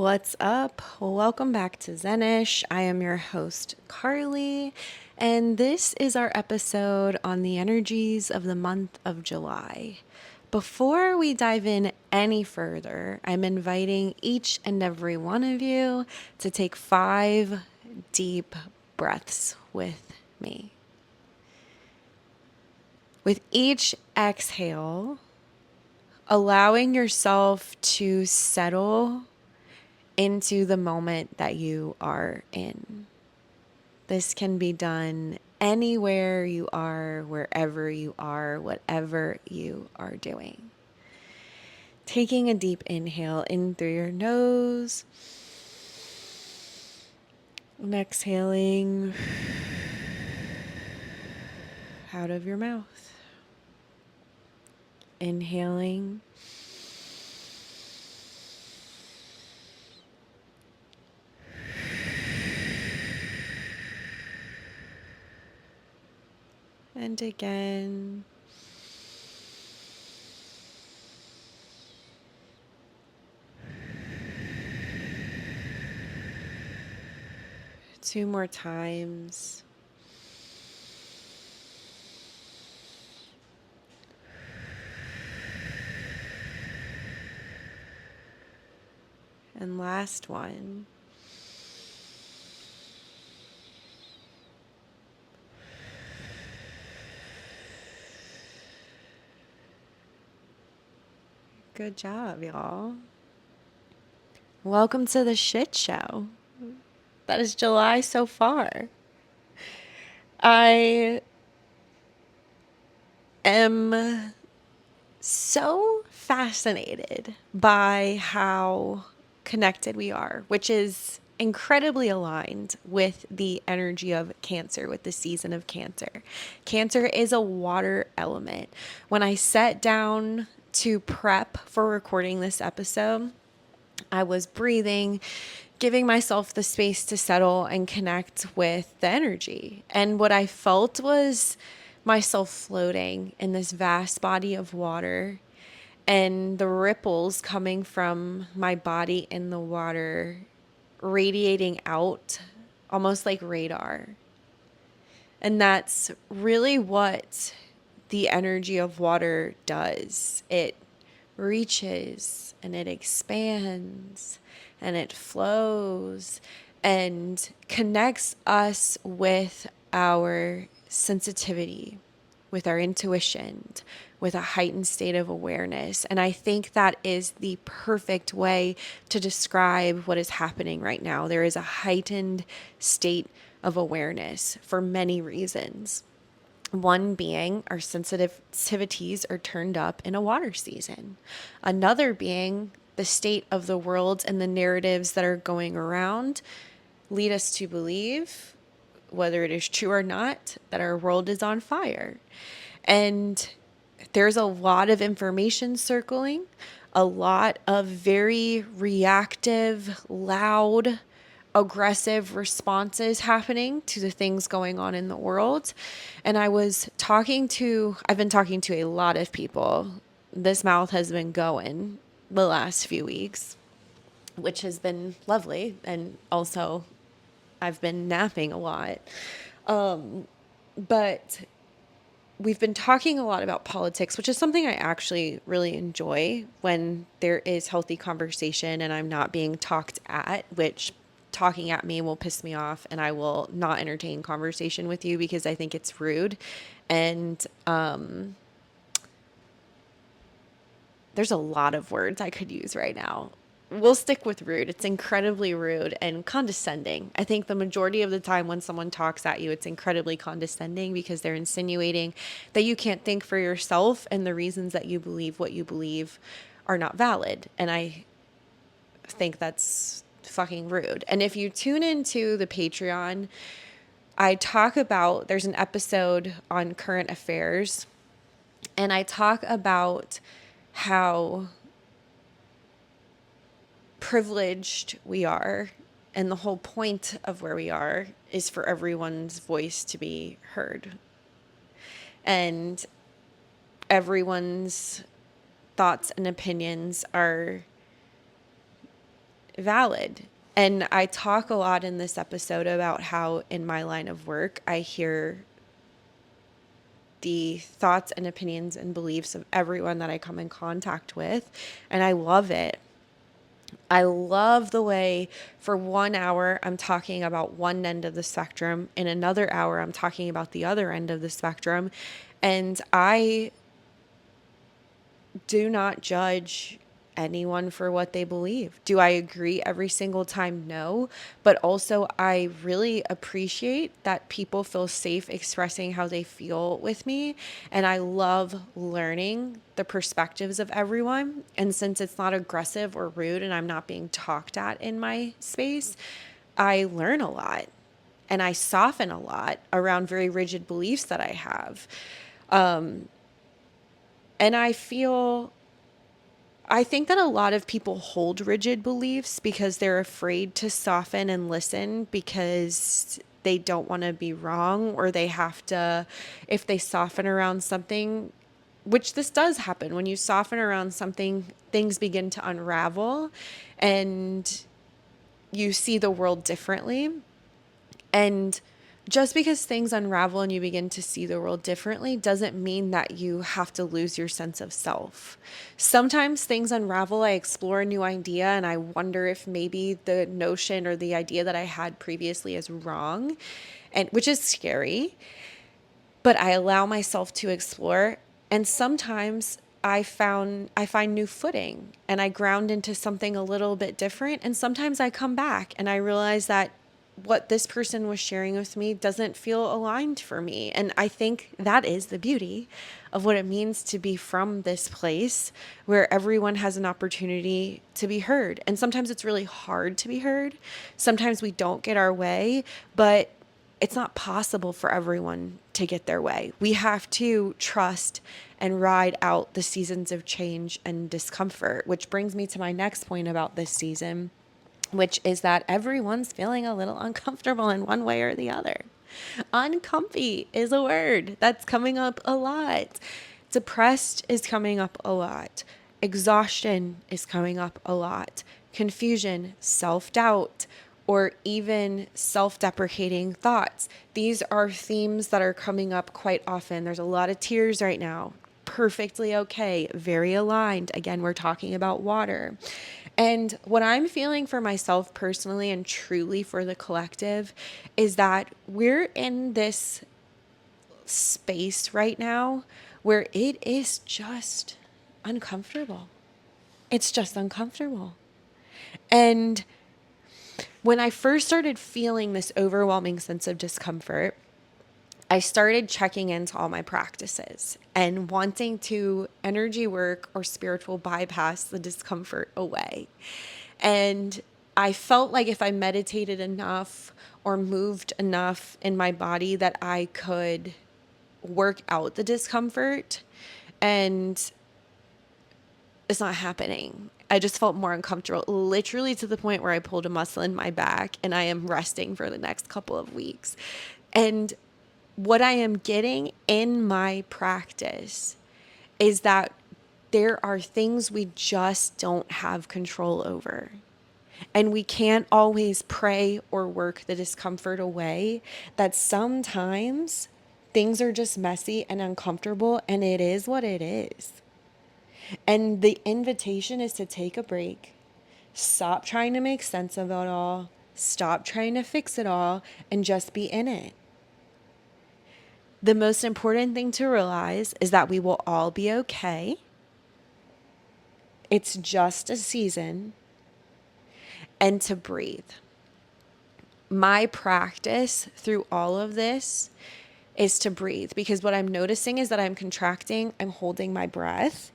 What's up? Welcome back to Zenish. I am your host, Carly, and this is our episode on the energies of the month of July. Before we dive in any further, I'm inviting each and every one of you to take 5 deep breaths with me. With each exhale, allowing yourself to settle into the moment that you are in. This can be done anywhere you are, wherever you are, whatever you are doing. Taking a deep inhale in through your nose and exhaling out of your mouth. Inhaling and again. Two more times. And last one. Good job, y'all. Welcome to the shit show. That is July so far. I am so fascinated by how connected we are, which is incredibly aligned with the energy of Cancer, with the season of Cancer. Cancer is a water element. When I sat down to prep for recording this episode, I was breathing, giving myself the space to settle and connect with the energy. And what I felt was myself floating in this vast body of water and the ripples coming from my body in the water radiating out almost like radar. And that's really what the energy of water does. It reaches and it expands and it flows and connects us with our sensitivity, with our intuition, with a heightened state of awareness. And I think that is the perfect way to describe what is happening right now. There is a heightened state of awareness for many reasons. One being our sensitivities are turned up in a water season. Another being the state of the world and the narratives that are going around lead us to believe, whether it is true or not, that our world is on fire. And there's a lot of information circling, a lot of very reactive, loud, aggressive responses happening to the things going on in the world. And I've been talking to a lot of people. This mouth has been going the last few weeks, which has been lovely. And also I've been napping a lot. But we've been talking a lot about politics, which is something I actually really enjoy when there is healthy conversation and I'm not being talked at, which talking at me will piss me off and I will not entertain conversation with you because I think it's rude. And there's a lot of words I could use right now. We'll stick with rude. It's incredibly rude and condescending. I think the majority of the time when someone talks at you, it's incredibly condescending because they're insinuating that you can't think for yourself and the reasons that you believe what you believe are not valid. And I think that's fucking rude. And if you tune into the Patreon, I talk about, there's an episode on current affairs, and I talk about how privileged we are. And the whole point of where we are is for everyone's voice to be heard. And everyone's thoughts and opinions are valid. And I talk a lot in this episode about how in my line of work, I hear the thoughts and opinions and beliefs of everyone that I come in contact with. And I love it. I love the way for 1 hour I'm talking about one end of the spectrum, in another hour I'm talking about the other end of the spectrum. And I do not judge anyone for what they believe. Do I agree every single time? No. But also, I really appreciate that people feel safe expressing how they feel with me. And I love learning the perspectives of everyone. And since it's not aggressive or rude and I'm not being talked at in my space, I learn a lot and I soften a lot around very rigid beliefs that I have. And I think that a lot of people hold rigid beliefs because they're afraid to soften and listen because they don't want to be wrong, or they have to, if they soften around something, which this does happen when you soften around something, things begin to unravel and you see the world differently. And just because things unravel and you begin to see the world differently doesn't mean that you have to lose your sense of self. Sometimes things unravel, I explore a new idea and I wonder if maybe the notion or the idea that I had previously is wrong, and which is scary, but I allow myself to explore. And sometimes I find new footing and I ground into something a little bit different. And sometimes I come back and I realize that what this person was sharing with me doesn't feel aligned for me. And I think that is the beauty of what it means to be from this place where everyone has an opportunity to be heard. And sometimes it's really hard to be heard. Sometimes we don't get our way, but it's not possible for everyone to get their way. We have to trust and ride out the seasons of change and discomfort, which brings me to my next point about this season, which is that everyone's feeling a little uncomfortable in one way or the other. Uncomfy is a word that's coming up a lot. Depressed is coming up a lot. Exhaustion is coming up a lot. Confusion, self-doubt, or even self-deprecating thoughts. These are themes that are coming up quite often. There's a lot of tears right now. Perfectly okay, very aligned. Again, we're talking about water. And what I'm feeling for myself personally and truly for the collective is that we're in this space right now where it is just uncomfortable. It's just uncomfortable. And when I first started feeling this overwhelming sense of discomfort, I started checking into all my practices and wanting to energy work or spiritual bypass the discomfort away. And I felt like if I meditated enough or moved enough in my body that I could work out the discomfort, and it's not happening. I just felt more uncomfortable, literally to the point where I pulled a muscle in my back and I am resting for the next couple of weeks. And what I am getting in my practice is that there are things we just don't have control over. And we can't always pray or work the discomfort away, that sometimes things are just messy and uncomfortable, and it is what it is. And the invitation is to take a break, stop trying to make sense of it all, stop trying to fix it all, and just be in it. The most important thing to realize is that we will all be okay. It's just a season, and to breathe. My practice through all of this is to breathe, because what I'm noticing is that I'm contracting, I'm holding my breath,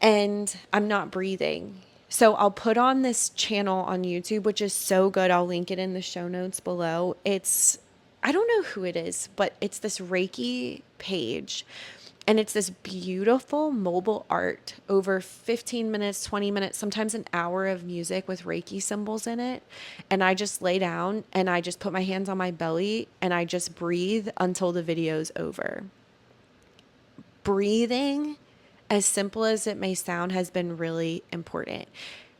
and I'm not breathing. So I'll put on this channel on YouTube, which is so good. I'll link it in the show notes below. I don't know who it is, but it's this Reiki page. And it's this beautiful mobile art over 15 minutes, 20 minutes, sometimes an hour of music with Reiki symbols in it. And I just lay down and I just put my hands on my belly and I just breathe until the video's over. Breathing, as simple as it may sound, has been really important.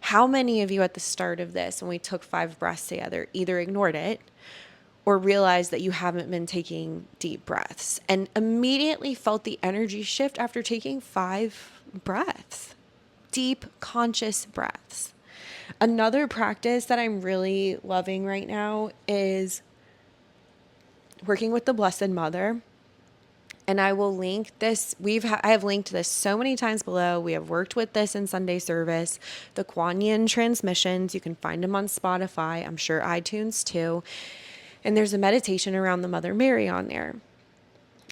How many of you at the start of this, when we took 5 breaths together, either ignored it or realized that you haven't been taking deep breaths and immediately felt the energy shift after taking 5 breaths, deep, conscious breaths? Another practice that I'm really loving right now is working with the Blessed Mother. And I will link this. I have linked this so many times below. We have worked with this in Sunday service. The Kuan Yin Transmissions. You can find them on Spotify. I'm sure iTunes too. And there's a meditation around the Mother Mary on there.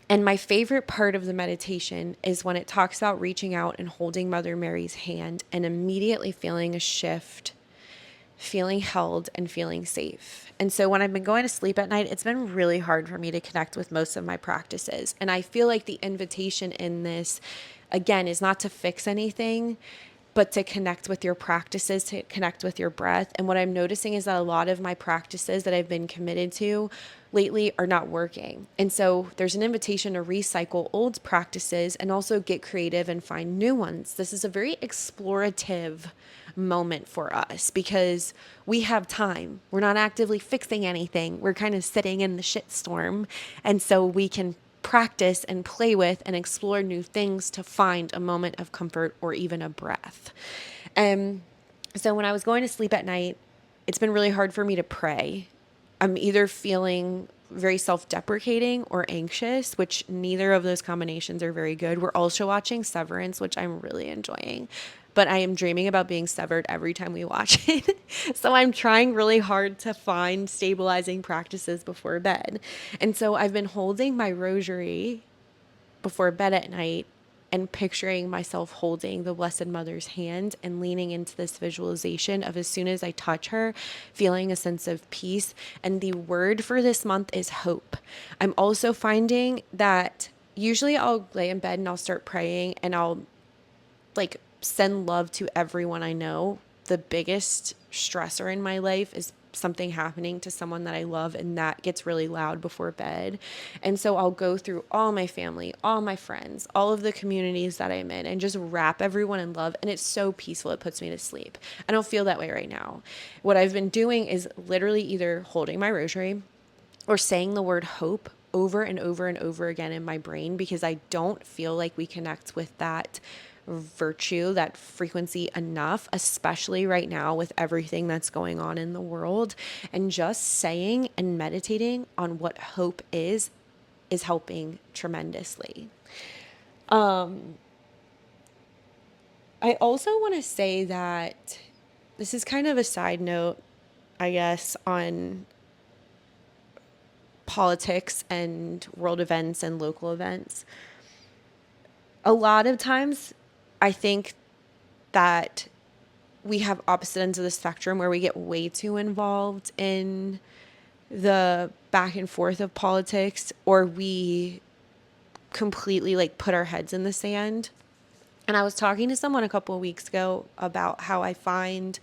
And my favorite part of the meditation is when it talks about reaching out and holding Mother Mary's hand and immediately feeling a shift, feeling held and feeling safe. And so when I've been going to sleep at night, it's been really hard for me to connect with most of my practices. And I feel like the invitation in this, again, is not to fix anything, but to connect with your practices, to connect with your breath. And what I'm noticing is that a lot of my practices that I've been committed to lately are not working. And so there's an invitation to recycle old practices and also get creative and find new ones. This is a very explorative moment for us because we have time. We're not actively fixing anything. We're kind of sitting in the shitstorm. And so we can practice and play with and explore new things to find a moment of comfort or even a breath. So when I was going to sleep at night, it's been really hard for me to pray. I'm either feeling very self-deprecating or anxious, which neither of those combinations are very good. We're also watching Severance, which I'm really enjoying, but I am dreaming about being severed every time we watch it. So I'm trying really hard to find stabilizing practices before bed. And so I've been holding my rosary before bed at night and picturing myself holding the Blessed Mother's hand and leaning into this visualization of, as soon as I touch her, feeling a sense of peace. And the word for this month is hope. I'm also finding that usually I'll lay in bed and I'll start praying and I'll like send love to everyone I know. The biggest stressor in my life is something happening to someone that I love, and that gets really loud before bed. And so I'll go through all my family, all my friends, all of the communities that I'm in, and just wrap everyone in love. And it's so peaceful. It puts me to sleep. I don't feel that way right now. What I've been doing is literally either holding my rosary or saying the word hope over and over and over again in my brain, because I don't feel like we connect with that virtue, that frequency enough, especially right now with everything that's going on in the world. And just saying and meditating on what hope is helping tremendously. I also want to say that this is kind of a side note, I guess, on politics and world events and local events. A lot of times I think that we have opposite ends of the spectrum where we get way too involved in the back and forth of politics, or we completely like put our heads in the sand. And I was talking to someone a couple of weeks ago about how I find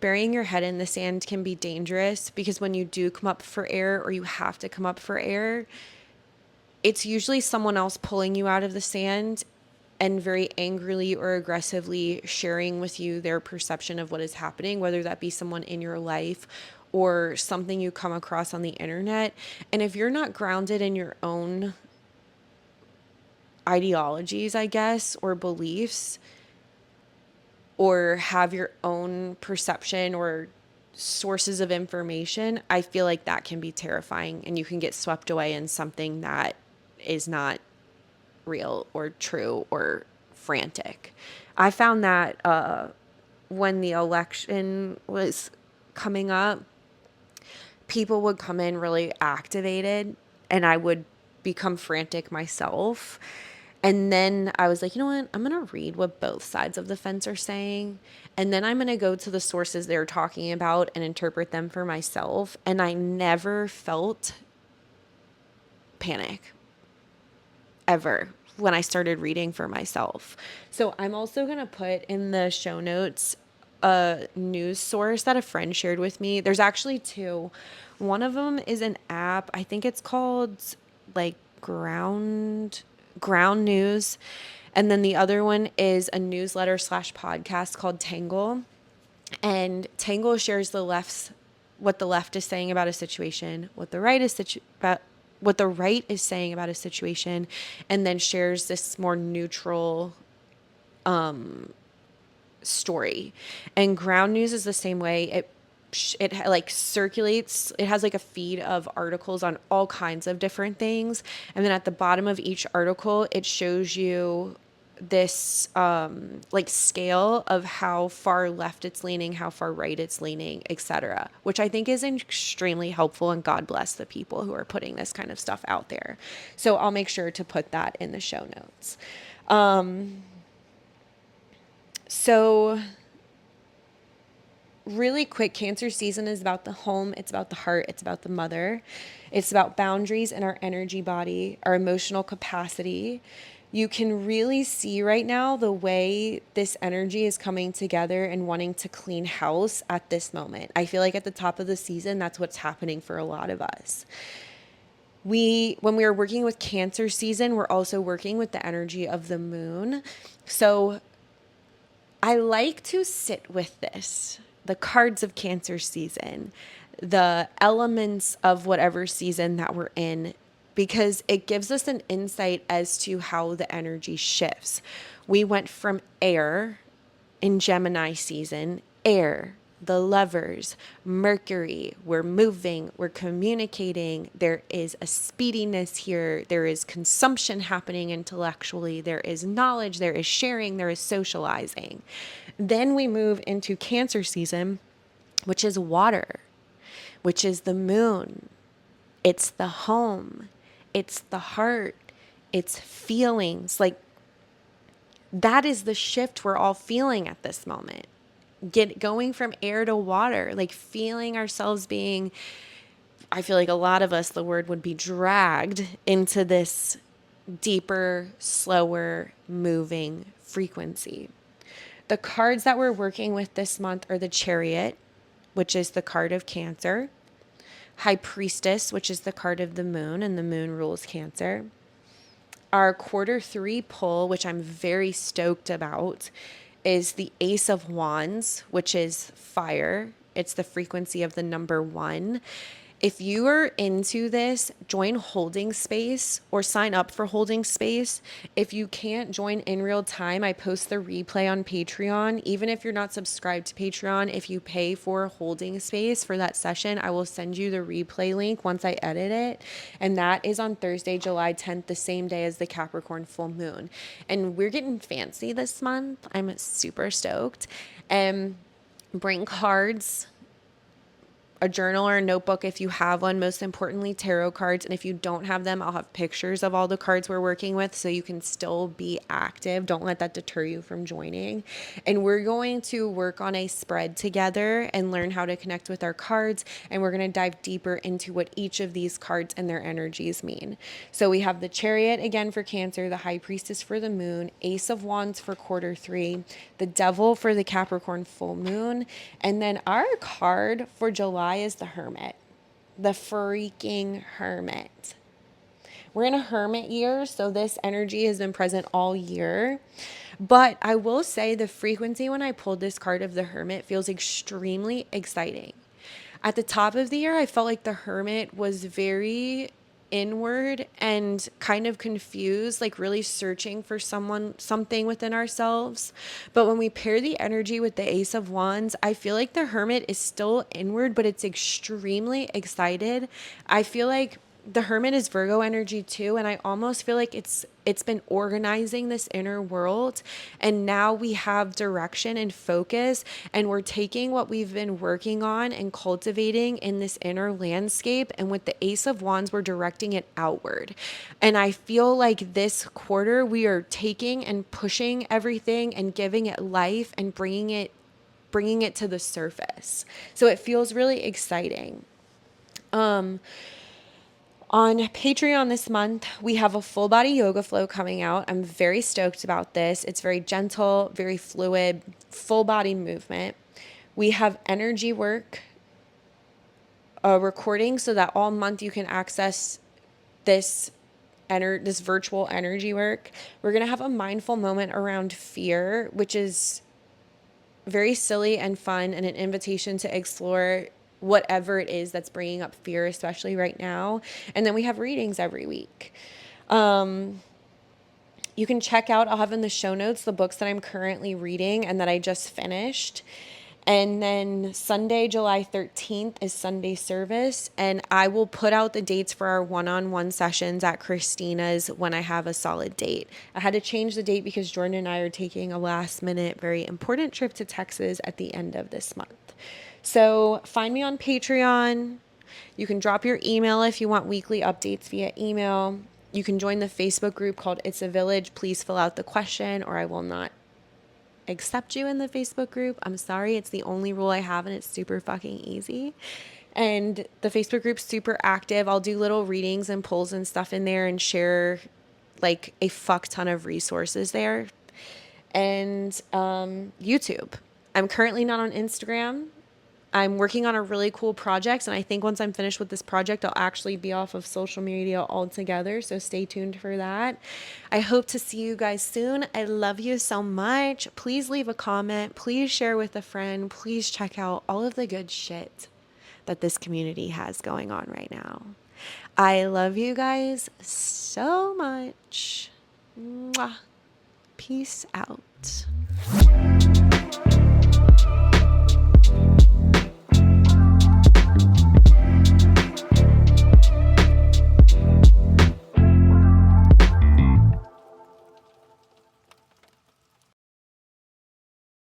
burying your head in the sand can be dangerous, because when you do come up for air, or you have to come up for air, it's usually someone else pulling you out of the sand and very angrily or aggressively sharing with you their perception of what is happening, whether that be someone in your life or something you come across on the internet. And if you're not grounded in your own ideologies, I guess, or beliefs, or have your own perception or sources of information, I feel like that can be terrifying, and you can get swept away in something that is not real or true or frantic. I found that when the election was coming up, people would come in really activated and I would become frantic myself. And then I was like, you know what? I'm going to read what both sides of the fence are saying. And then I'm going to go to the sources they're talking about and interpret them for myself. And I never felt panic ever when I started reading for myself. So I'm also going to put in the show notes a news source that a friend shared with me. There's actually two. One of them is an app. I think it's called like Ground News. And then the other one is a newsletter / podcast called Tangle. And Tangle shares what the left is saying about a situation, what the right is saying about a situation, and then shares this more neutral story. And ground news is the same way. It like circulates. It has like a feed of articles on all kinds of different things, and then at the bottom of each article, it shows you this like scale of how far left it's leaning, how far right it's leaning, etc., which I think is extremely helpful, and God bless the people who are putting this kind of stuff out there. So I'll make sure to put that in the show notes. So really quick, Cancer season is about the home, it's about the heart, it's about the mother, it's about boundaries in our energy body, our emotional capacity. You can really see right now the way this energy is coming together and wanting to clean house at this moment. I feel like at the top of the season, that's what's happening for a lot of us. When we are working with Cancer season, we're also working with the energy of the moon. So I like to sit with this, the cards of Cancer season, the elements of whatever season that we're in, because it gives us an insight as to how the energy shifts. We went from air in Gemini season, air, the lovers, Mercury, we're moving, we're communicating, there is a speediness here, there is consumption happening intellectually, there is knowledge, there is sharing, there is socializing. Then we move into Cancer season, which is water, which is the moon. It's the home, it's the heart, it's feelings. Like, that is the shift we're all feeling at this moment. Going from air to water, like feeling ourselves being, I feel like a lot of us, the word would be dragged into this deeper, slower moving frequency. The cards that we're working with this month are the Chariot, which is the card of Cancer, High Priestess, which is the card of the moon, and the moon rules Cancer. Our Q3 pull, which I'm very stoked about, is the Ace of Wands, which is fire. It's the frequency of the number 1. If you are into this, join Holding Space or sign up for Holding Space. If you can't join in real time, I post the replay on Patreon. Even if you're not subscribed to Patreon, if you pay for Holding Space for that session, I will send you the replay link once I edit it. And that is on Thursday, July 10th, the same day as the Capricorn full moon. And we're getting fancy this month. I'm super stoked. Bring cards, a journal or a notebook if you have one, most importantly tarot cards, and if you don't have them, I'll have pictures of all the cards we're working with so you can still be active. Don't let that deter you from joining. And we're going to work on a spread together and learn how to connect with our cards, and we're going to dive deeper into what each of these cards and their energies mean. So we have the Chariot again for Cancer, the High Priestess for the moon, Ace of Wands for Q3, the Devil for the Capricorn full moon, and then our card for July is the Hermit, the freaking Hermit. We're in a Hermit year, so this energy has been present all year. But I will say the frequency when I pulled this card of the Hermit feels extremely exciting. At the top of the year, I felt like the Hermit was very inward and kind of confused, like really searching for something within ourselves. But when we pair the energy with the Ace of Wands, I feel like the Hermit is still inward, but it's extremely excited. I feel like the Hermit is Virgo energy too, and I almost feel like it's been organizing this inner world, and now we have direction and focus, and we're taking what we've been working on and cultivating in this inner landscape, and with the Ace of Wands we're directing it outward. And I feel like this quarter we are taking and pushing everything and giving it life and bringing it to the surface. So it feels really exciting. On Patreon this month, we have a full body yoga flow coming out. I'm very stoked about this. It's very gentle, very fluid, full body movement. We have energy work, a recording so that all month you can access this this virtual energy work. We're going to have a mindful moment around fear, which is very silly and fun, and an invitation to explore whatever it is that's bringing up fear, especially right now. And then we have readings every week. You can check out, I'll have in the show notes the books that I'm currently reading and that I just finished. And then Sunday, July 13th is Sunday service. And I will put out the dates for our one-on-one sessions at Christina's when I have a solid date. I had to change the date because Jordan and I are taking a last minute, very important trip to Texas at the end of this month. So find me on Patreon. You can drop your email if you want weekly updates via email. You can join the Facebook group called It's a Village. Please fill out the question or I will not accept you in the Facebook group. I'm sorry. It's the only rule I have and it's super fucking easy. And the Facebook group's super active. I'll do little readings and polls and stuff in there and share like a fuck ton of resources there. And YouTube. I'm currently not on Instagram. I'm working on a really cool project, and I think once I'm finished with this project, I'll actually be off of social media altogether, so stay tuned for that. I hope to see you guys soon. I love you so much. Please leave a comment. Please share with a friend. Please check out all of the good shit that this community has going on right now. I love you guys so much. Mwah. Peace out.